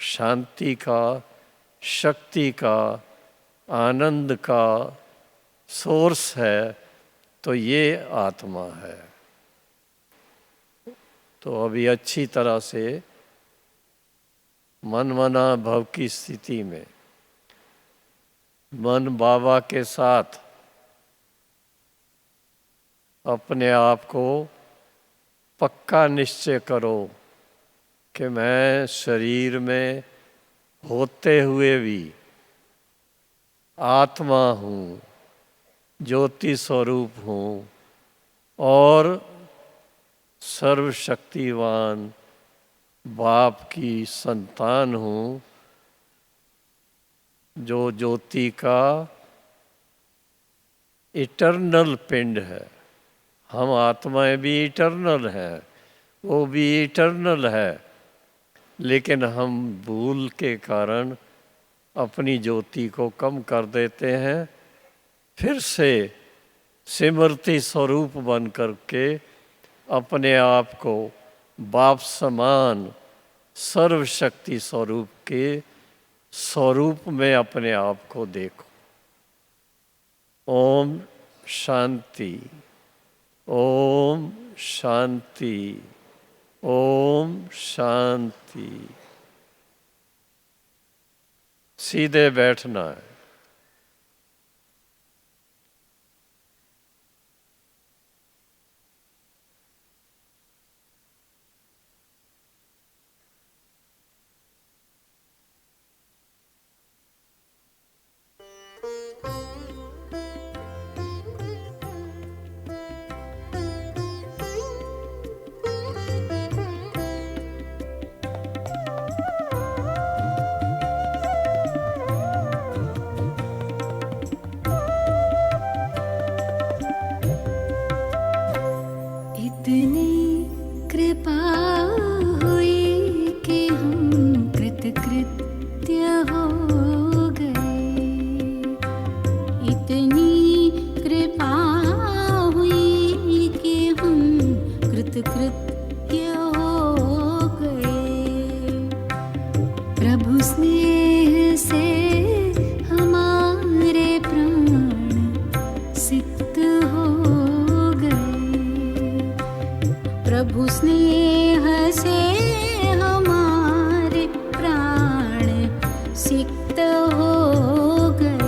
शांति का, शक्ति का, आनंद का सोर्स है, तो ये आत्मा है। तो अभी अच्छी तरह से मन मना भव की स्थिति में मन बाबा के साथ अपने आप को पक्का निश्चय करो कि मैं शरीर में होते हुए भी आत्मा हूँ, ज्योति स्वरूप हूँ और सर्वशक्तिवान बाप की संतान हूँ, जो ज्योति का इटर्नल पिंड है। हम आत्माएं भी इटर्नल हैं, वो भी इटर्नल है, लेकिन हम भूल के कारण अपनी ज्योति को कम कर देते हैं। फिर से सिमरती स्वरूप बन करके अपने आप को बाप समान सर्वशक्ति स्वरूप के स्वरूप में अपने आप को देखो। ओम शांति, ओम शांति, ओम शांति। सीधे बैठना है। इतनी कृपा हुई कि हम कृतकृत्य हो गए। इतनी कृपा हुई कि हम कृतकृत्य हो गए। प्रभु स्नेह से हमारे प्राण सिक्त हो गए। प्रभु स्नेह से हमारे प्राण सिक्त हो गए।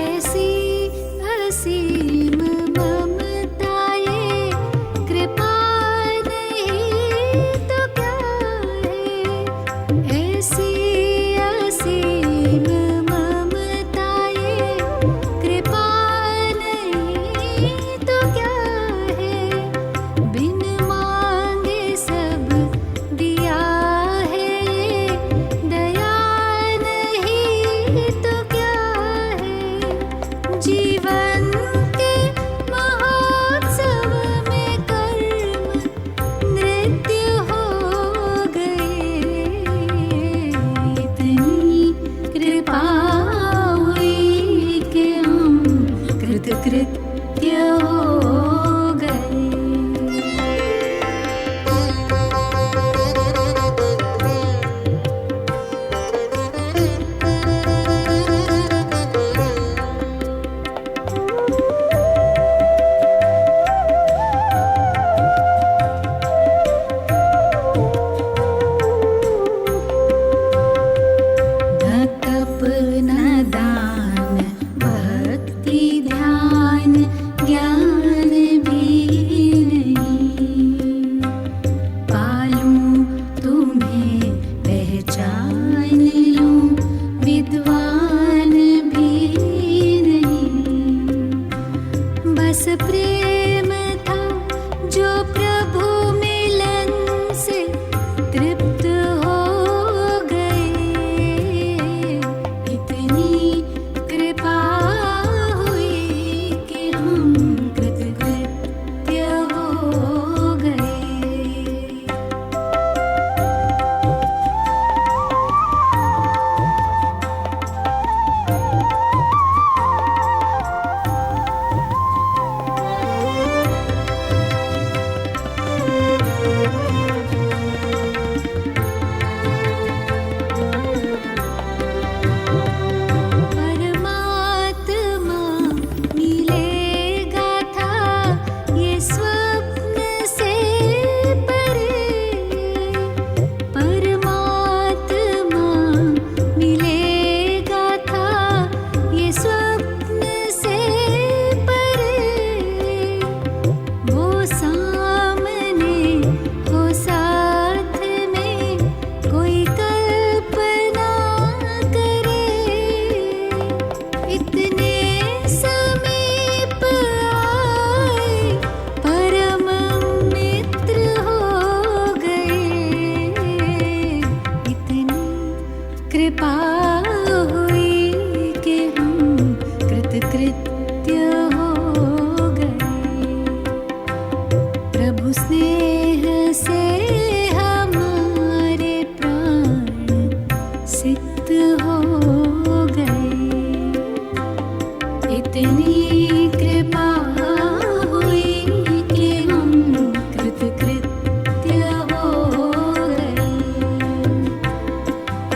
ऐसी असीम ममता ये कृपा नहीं तो क्या है। ऐसी असीम ममता ये कृपा नहीं तो क्या है। बिन मांगे सब दिया है ये दया नहीं तो क्या है। जीवन के महोत्सव में कर्म नृत्य हो गए। इतनी कृपा हुई कि हम कृतकृत्य हो गए। तप न दान भक्ति ध्यान ज्ञान भी नहीं। पालूं तुम्हें पहचान लूं विद्वान भी नहीं। बस प्रेम था जो प्रभु मिलन से तृप्त हो गए। इतनी कृपा हुई कि हम कृतकृत्य हो गए।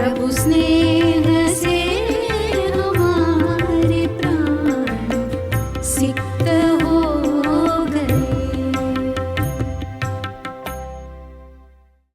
प्रभु स्नेह